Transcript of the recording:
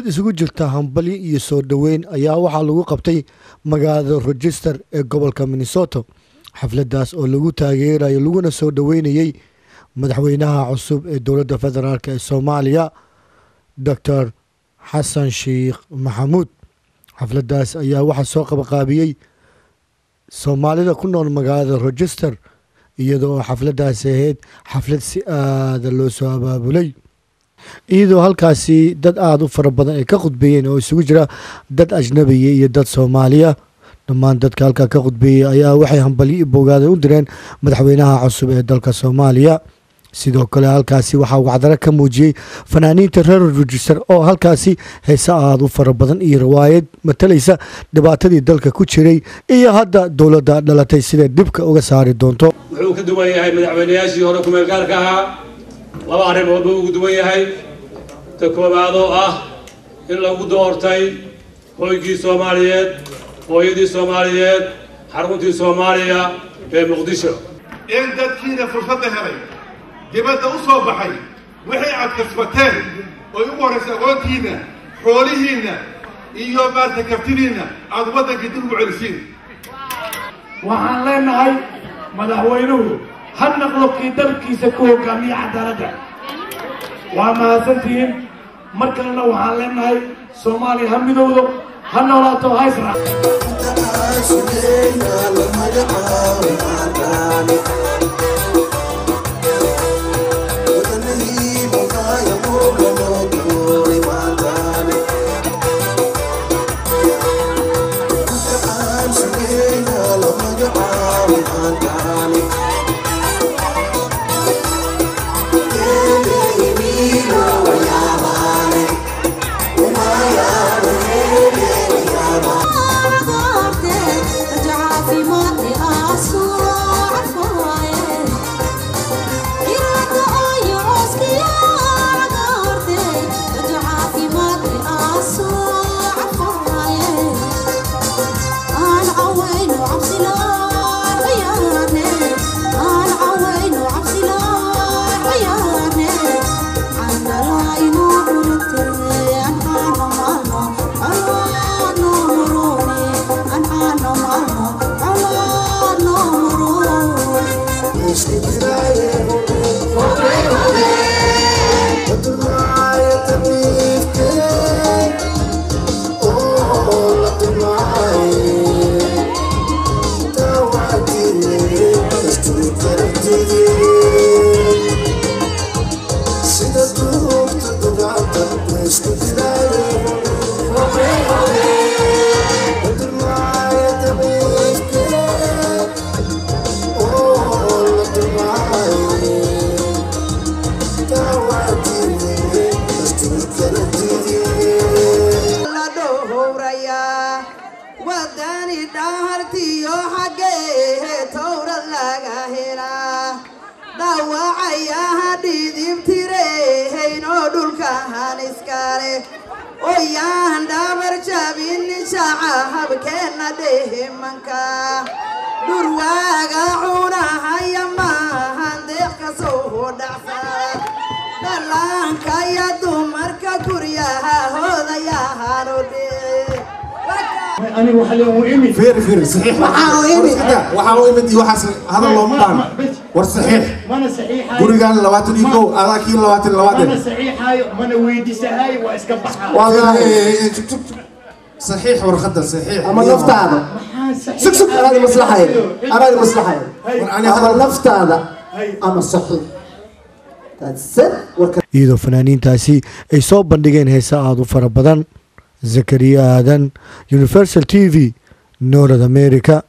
isugu jirta hambali iyo soo dhaweyn ayaa waxaa lagu qabtay magaalada Rochester ee gobolka Minnesota xafladaas oo lagu taageerayo laguna soo dhaweynayay madaxweynaha cusub ee dowladda federaalka ee Soomaaliya Dr. Xasan Sheikh Maxamuud xafladaas ayaa waxaa soo qabanqaabiyay Soomaalida ku nool magaalada Rochester iyadoo xafladaas ahayd xaflad si aad loo soo abaabulay iyadoo halkaasi dad aad u fara badan ay ka khudbeeyeen oo isugu jira dad ajnabi iyo dad Soomaaliya dhammaan dadka halka ka khudbeeyay ayaa waxay hambali bogaada u direen madaxweynaha cusub ee dalka Soomaaliya sidoo kale halkaasi waxa uu cadara ka muujiyay fanaaniinta reer Rochester oo halkaasi heesa aad u fara badan iyo riwaayad matalaysa dhibaatadii dalka ku jiray iyo hadda dawladda dhalatay sida dibka uga saari doonto wuxuu ka duwan yahay madaxweynayaashii hore ku meel gaarka ahaa laba arrimood buu ugu duwan yahay ta koowaad oo ah in lagu doortay hooygii Soomaaliyeed hooyadii Soomaaliyeed xaruntii Soomaaliya ee Muqdisho in dadkiina fursad helay dibadda u soo baxay wixii aad kasbateen oo ugu horreysay aqoontiina xoolihiina iyo maarta kartidiina aad waddanka dib ugu celisiin waxaan leenahay madaxweynuhu ha noqdo kii dalkiisa ku hogaamiya cadaaladda waa mahadsantihiin mar kalena waxaan leenahay Soomaaliya ha midowdo ha noolaato ha israac ويان دابر جابين شعب كنا دهمنكا درواغا عونا هيا ما هندق كسوه دعسا دلانكا يا دمركا كوريا هذا يا هارودي أنا وحلو إيمي فير صحيح وحاو إيمي وحاس هذا الله مطعم والصحيح ما صحيح قريقان لواتن يكو أذاكين لواتن ما صحيح هاي ما ويدي سهاي واسكبحها والله صحيح ورخدة صحيح أما نفط هذا سك هذه مصلحة هذه مصلحة أما نفط هذا أما صحيح iyadoo fanaaniintaasi ay soo bandhigeen heesa aad u fara badan Zakariya Aadan Universal TV North America